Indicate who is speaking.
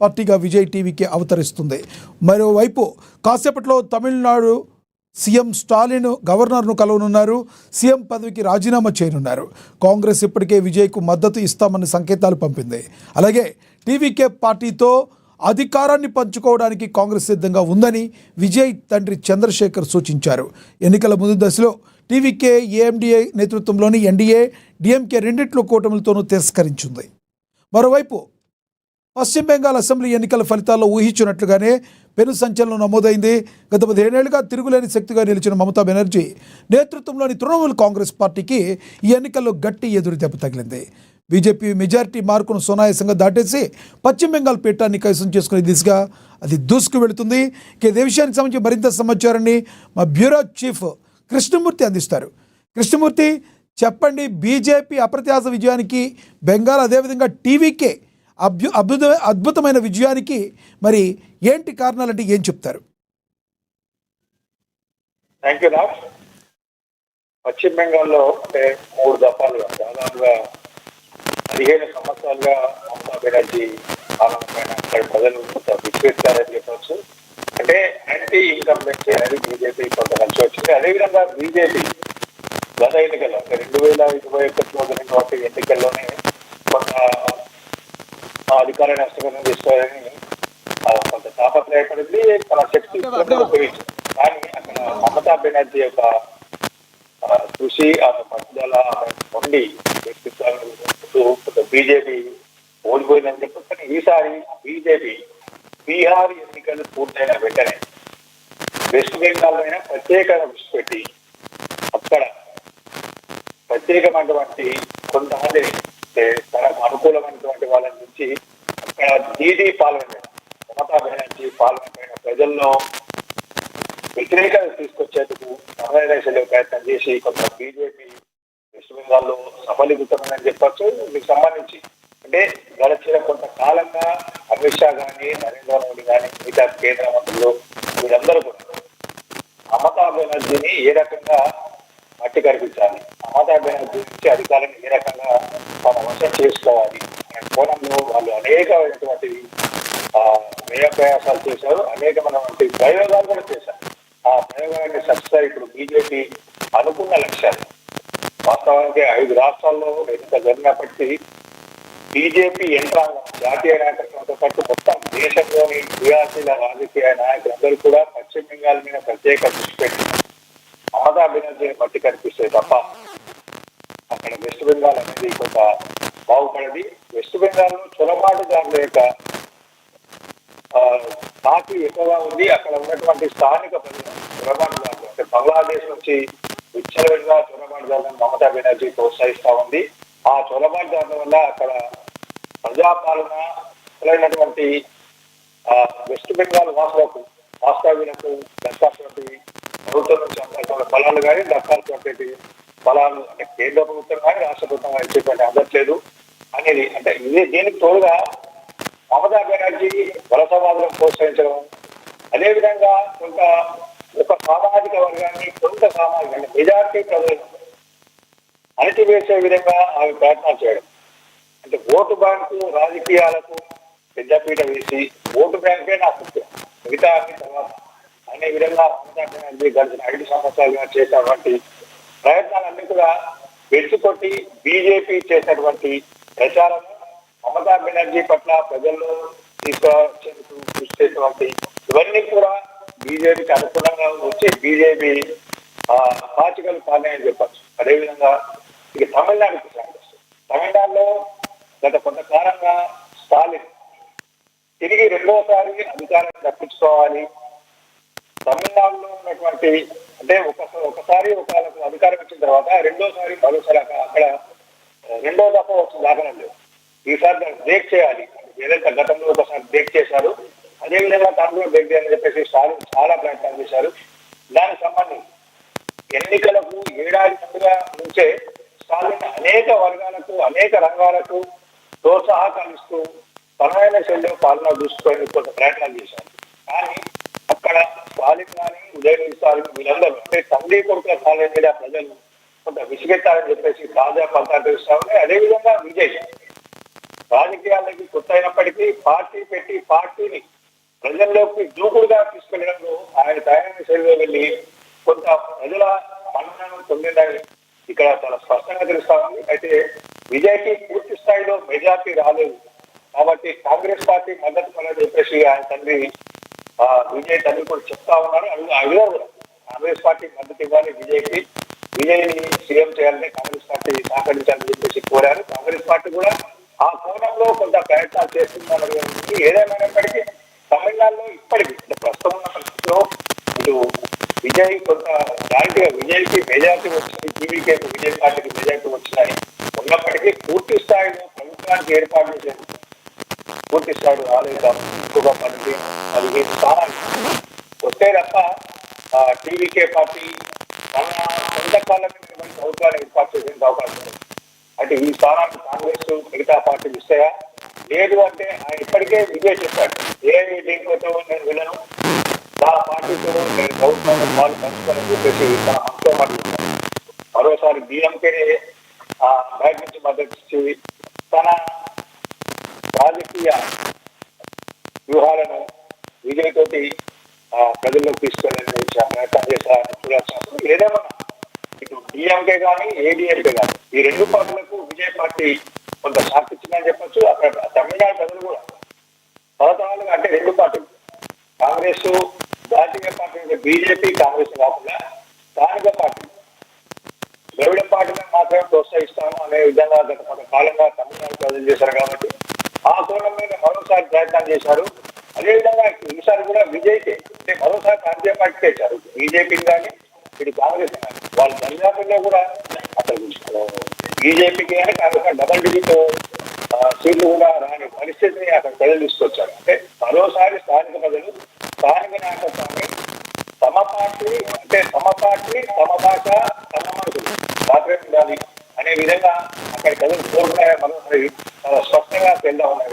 Speaker 1: పార్టీగా విజయ్ టీవీకి అవతరిస్తుంది. మరోవైపు కాసేపట్లో తమిళనాడు సీఎం స్టాలిన్ గవర్నర్ను కలవనున్నారు. సీఎం పదవికి రాజీనామా చేయనున్నారు. కాంగ్రెస్ ఇప్పటికే విజయ్కు మద్దతు ఇస్తామన్న సంకేతాలు పంపింది. అలాగే టీవీకే పార్టీతో అధికారాన్ని పంచుకోవడానికి కాంగ్రెస్ సిద్ధంగా ఉందని విజయ్ తండ్రి చంద్రశేఖర్ సూచించారు. ఎన్నికల ముందు దశలో టీవీకే ఏఎండిఏ నేతృత్వంలోని ఎన్డీఏ డిఎంకే రెండిట్లో కూటమిలతోనూ తిరస్కరించింది. మరోవైపు పశ్చిమ బెంగాల్ అసెంబ్లీ ఎన్నికల ఫలితాల్లో ఊహించినట్లుగానే పెను సంచలనం నమోదైంది. గత 15 ఏళ్లుగా తిరుగులేని శక్తిగా నిలిచిన మమతా బెనర్జీ నేతృత్వంలోని తృణమూల్ కాంగ్రెస్ పార్టీకి ఈ ఎన్నికల్లో గట్టి ఎదురు దెబ్బ తగిలింది. బీజేపీ మెజారిటీ మార్కును సునాయాసంగా దాటేసి పశ్చిమ బెంగాల్ పీఠాన్ని కైవసం చేసుకునే దిశగా అది దూసుకు వెళుతుంది. ఇదే విషయానికి సంబంధించి మరింత సమాచారాన్ని మా బ్యూరో చీఫ్ కృష్ణమూర్తి అందిస్తారు. కృష్ణమూర్తి, చెప్పండి, బీజేపీ అప్రత్యాశ విజయానికి బెంగాల్ అదేవిధంగా టీవీకే అద్భుతమైన విజయానికి మరి ఏంటి కారణాలంటే ఏం చెప్తారు?
Speaker 2: Thank you Raj. పశ్చిమ బెంగాల్లో అంటే 3 దఫాలుగా దాదాపుగా 15 సంవత్సరాలుగా మమతా బెనర్జీ పాలన పైన అక్కడ ప్రజలు విశ్వసిస్తారని చెప్పవచ్చు. అంటే యాంటీ ఇన్కంబెన్సీ అనేది బీజేపీ కొంత కలిసి వచ్చింది. అదేవిధంగా బీజేపీ గత ఎన్నికల్లో అంటే 2021లో జరిగినటువంటి ఎన్నికల్లోనే కొంత అధికారాన్ని హస్తగతం చేసుకోవాలని కొంత తాపత్రయపడింది, తన శక్తి ఉపయోగించింది. కానీ అక్కడ మమతా బెనర్జీ యొక్క కృషి, ఆమె పట్టుదల, ఆమె మొండి వ్యక్తిత్వాన్ని బీజేపీ ఓడిపోయిందని చెప్పి, కానీ ఈసారి బీజేపీ బీహార్ ఎన్నికలు పూర్తయిన వెంటనే వెస్ట్ బెంగాల్ పైన ప్రత్యేక దృష్టి పెట్టి అక్కడ ప్రత్యేకమైనటువంటి కొంతమంది తనకు అనుకూలమైనటువంటి వాళ్ళ నుంచి అక్కడ దీదీ పాలన మీద, మమతా బెనర్జీ పాలన పైన ప్రజల్లో వ్యతిరేకత తీసుకొచ్చేందుకు సమావేశాలు ప్రయత్నం చేసి కొంత బీజేపీ వెస్ట్ బెంగాల్లో సఫలీకృతమైందని చెప్పచ్చు. దీనికి సంబంధించి అంటే గడిచిన కొంతకాలంగా అమిత్ షా కానీ, నరేంద్ర మోడీ కానీ, మిగతా కేంద్ర మంత్రులు వీరందరూ కూడా మమతా బెనర్జీని ఏ రకంగా మట్టి కనిపించాలి, మమతా బెనర్జీ నుంచి అధికారాన్ని ఏ రకంగా మన వశం చేసుకోవాలి అనే కోణంలో వాళ్ళు అనేకమైనటువంటి వ్యయ ప్రయాసాలు చేశారు. అనేకమైనటువంటి ప్రయోగాలు కూడా చేశారు. ఆ ప్రయోగాన్ని సక్సెస్ ఇప్పుడు బీజేపీ అనుకున్న లక్ష్యాలు వాస్తవానికి 5 రాష్ట్రాల్లో ఎంత జరిగినప్పటికీ బీజేపీ యంత్రాంగం, జాతీయ నాయకత్వంతో పాటు మొత్తం దేశంలోని క్రియాశీల రాజకీయ నాయకులందరూ కూడా పశ్చిమ బెంగాల్ మీద ప్రత్యేక దృష్టి పెట్టి మమతా బెనర్జీని మట్టి కనిపిస్తాయి తప్ప అక్కడ వెస్ట్ బెంగాల్ అనేది కొంత బాగుపడది. వెస్ట్ బెంగాల్ చొరబాటుదారుల యొక్క తాకి ఎక్కువగా ఉంది. అక్కడ ఉన్నటువంటి స్థానిక ప్రజలు చొరబాటుదారులు అంటే బంగ్లాదేశ్ నుంచి విచ్చలవిడిగా చొరబాటుదారులను మమతా బెనర్జీ ప్రోత్సహిస్తా ఉంది. ఆ చొరబాటుదారుల వల్ల అక్కడ ప్రజాపాలన మొదలైనటువంటి వెస్ట్ బెంగాల్ వాస్తవ్యులకు దక్కాల్సినటువంటి ప్రభుత్వం నుంచి అందరికీ ఫలాలు కానీ దక్కాల్సినటువంటి ఫలాలు అంటే కేంద్ర ప్రభుత్వం కానీ రాష్ట్ర ప్రభుత్వం కానీ ఇచ్చేటువంటి అందట్లేదు అనేది. అంటే దీనికి తోడుగా మమతా బెనర్జీ వలసవాదులను ప్రోత్సహించడం, అదేవిధంగా ఒక సామాజిక వర్గాన్ని కొంత సామాజిక అంటే మెజార్టీ ప్రజలను అణిచివేసే విధంగా ఆమె ప్రయత్నాలు చేయడం, అంటే ఓటు బ్యాంకు రాజకీయాలకు పెద్దపీట వేసి ఓటు బ్యాంకే నాకు ముఖ్యం, మిగతా అన్ని తర్వాత అనే విధంగా మమతా బెనర్జీ గడిచిన 5 సంవత్సరాలుగా చేసినటువంటి ప్రయత్నాలన్నీ కూడా వెచ్చుకొట్టి బీజేపీ చేసినటువంటి ప్రచారం మమతా బెనర్జీ పట్ల ప్రజల్లో తీసుకొచ్చేందుకు కృషి చేసినటువంటి ఇవన్నీ కూడా బీజేపీకి అనుకూలంగా వచ్చి బీజేపీ పాచికలు కాదని చెప్పచ్చు. అదేవిధంగా ఇక తమిళనాడుకి తమిళనాడులో గత కొంతకాలంగా స్టాలిన్ తిరిగి 2వసారి అధికారాన్ని దక్కించుకోవాలి, తమిళనాడులో ఉన్నటువంటి అంటే ఒకసారి అధికారం ఇచ్చిన తర్వాత 2వసారి మరోసారి అక్కడ 2వ దఫా వచ్చిన దాఖలం లేదు. ఈసారి దాన్ని బ్రేక్ చేయాలి. ఏదైతే గతంలో ఒకసారి బ్రేక్ చేశారు అదేవిధంగా దాంట్లో బ్రేక్ చేయాలని చెప్పేసి స్టాలిన్ చాలా ప్రయత్నాలు చేశారు. దానికి సంబంధించి ఎన్నికలకు ఏడాది ముందుగా నుంచే స్టాలిన్ అనేక వర్గాలకు అనేక రంగాలకు ప్రోత్సాహకాలు ఇస్తూ తనమైన శైలిలో పాలన దృష్టిపోయి కొంత ప్రయత్నాలు చేశారు. కానీ అక్కడ స్టాలిన్ కానీ ఉదయం స్టాలిన్ వీళ్ళందరూ అంటే తండ్రి కొడుకుల స్టాలిన్ మీద ప్రజలు కొంత విసిగెత్తారని చెప్పేసి తాజా ఫలితాలు తెలుస్తా ఉన్నాయి. అదేవిధంగా విజయ్ రాజకీయాలకి కొత్త అయినప్పటికీ పెట్టి పార్టీని ప్రజల్లోకి దూకుడుగా తీసుకెళ్లడంలో ఆయన తయారైన శైలిలో వెళ్ళి కొంత ప్రజల మన్ననను పొందిందని ఇక్కడ చాలా స్పష్టంగా తెలుస్తా ఉంది. అయితే విజయ్కి పూర్తి స్థాయిలో మెజార్టీ రాలేదు కాబట్టి కాంగ్రెస్ పార్టీ మద్దతు అని చెప్పేసి ఆయన తండ్రి విజయ్ తండ్రి కూడా చెప్తా ఉన్నారు. అడిగారు కూడా కాంగ్రెస్ పార్టీ మద్దతు ఇవ్వాలి విజయ్కి, విజయ్ని సీఎం చేయాలని కాంగ్రెస్ పార్టీ సహకరించాలని చెప్పేసి కోరారు. కాంగ్రెస్ పార్టీ కూడా ఆ కోణంలో కొంత ప్రయత్నాలు చేస్తున్నారు. ఏదేమైనప్పటికీ తమిళనాడులో ఇప్పటికీ ప్రస్తుతం ఉన్న పరిస్థితిలో ఇటు విజయ్ కొంత క్లారిటీగా విజయ్కి మెజార్టీ వచ్చింది, టీవీకే విజయ్ పార్టీకి మెజార్టీ వచ్చినాయి. ఉన్నప్పటికీ పూర్తి స్థాయిలో ప్రభుత్వానికి ఏర్పాటు చేసేది పూర్తి స్థాయిలో రాలేదు. ఎక్కువగా 15 స్థానాలు వస్తే తప్ప టీవీకే పార్టీ మన సొంత కాలం ప్రభుత్వాన్ని ఏర్పాటు చేసేందుకు అవకాశం ఉంది. అంటే ఈ స్థానాన్ని కాంగ్రెస్ మిగతా పార్టీలు ఇస్తాయా? లేదు అంటే ఆయన ఇప్పటికే విజయ్ చెప్పాడు, దీనికోసం నేను వెళ్ళను, నా పార్టీతో నేను ప్రభుత్వంలో పాలు పంచుకోవాలని చెప్పేసి తన మనసులో మాట్లాడుతాను. మరోసారి డిఎంకేనే బయట నుంచి మద్దతు ఇచ్చి తన రాజకీయ వ్యూహాలను విజయ్ తోటి ప్రజల్లోకి తీసుకెళ్ళాలని ప్రయత్నం చేశారని చూడాల్సిన అవసరం. ఏదేమన్నా ఇటు డిఎంకే కానీ ఏడీఎంకే కానీ ఈ రెండు పార్టీలకు విజయ్ పార్టీ కొంత షాక్ ఇచ్చిందని చెప్పొచ్చు. అక్కడ తమిళనాడు ప్రజలు కూడా తరతరాలుగా అంటే రెండు పార్టీలు కాంగ్రెస్ జాతీయ పార్టీ బీజేపీ కాంగ్రెస్ కాకుండా స్థానిక పార్టీ ద్రవిడ పార్టీని మాత్రమే ప్రోత్సహిస్తాము అనే విధంగా గత కొంతకాలంగా తమిళనాడు ప్రజలు చేశారు కాబట్టి ఆ కోణం మీద మరోసారి ప్రయత్నం చేశారు. అదేవిధంగా ఈసారి కూడా విజయ్కే అంటే మరోసారి ప్రాంతీయ పార్టీకి ఇచ్చారు. బీజేపీని కానీ ఇటు కాంగ్రెస్ కానీ వాళ్ళ దర్యాప్తులో కూడా అసలు బీజేపీకి కానీ కాంగ్రెస్ డబల్ డిజిట్ సీట్లు కూడా రాని పరిస్థితిని అక్కడ ప్రజలు తీసుకొచ్చారు. అంటే మరోసారి స్థానిక ప్రజలు స్థానిక నాయకత్వాన్ని తమ పార్టీ అంటే తమ పార్టీ తమ భాష తమ మనుషులు మాత్రమే ఉండాలి అనే విధంగా అక్కడ ప్రజలు కోరుకునే మరోసారి స్పష్టంగా తెల్లా ఉన్నాయి.